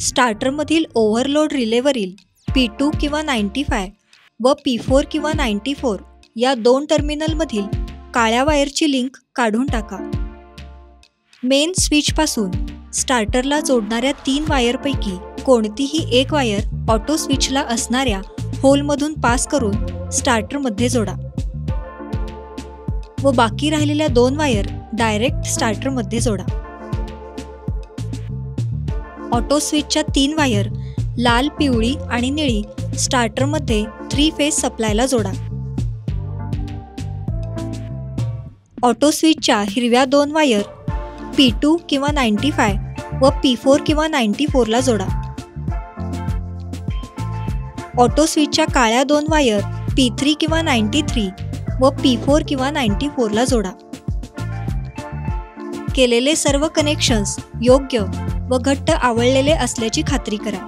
स्टार्टरमधील overload रिलेवरील P2 किंवा 95 व P4 किंवा 94 या दोन टर्मिनलमधील काळ्या वायरची लिंक काढून टाका. मेन स्विचपासून स्टार्टरला जोडणाऱ्या 3 वायरपैकी कोणतीही एक वायर ऑटो स्विचला असणाऱ्या होलमधून पास करून स्टार्टरमध्ये जोडा व बाकी राहिलेल्या 2 वायर डायरेक्ट स्टार्टरमध्ये जोडा. ऑटो स्विचच्या 3 वायर लाल, पिवळी आणि निळी स्टार्टरमध्ये 3 फेज सप्लायला जोडा. ऑटो स्विचच्या हिरव्या 2 वायर P2 किंवा 95 व P4 किंवा 94 ला जोडा. ऑटो स्विचच्या काळ्या 2 वायर P3 किंवा 93 व P4 किंवा 94 ला जोडा. केलेले सर्व कनेक्शन्स योग्य व घट्ट आवळलेले असल्याची खात्री करा.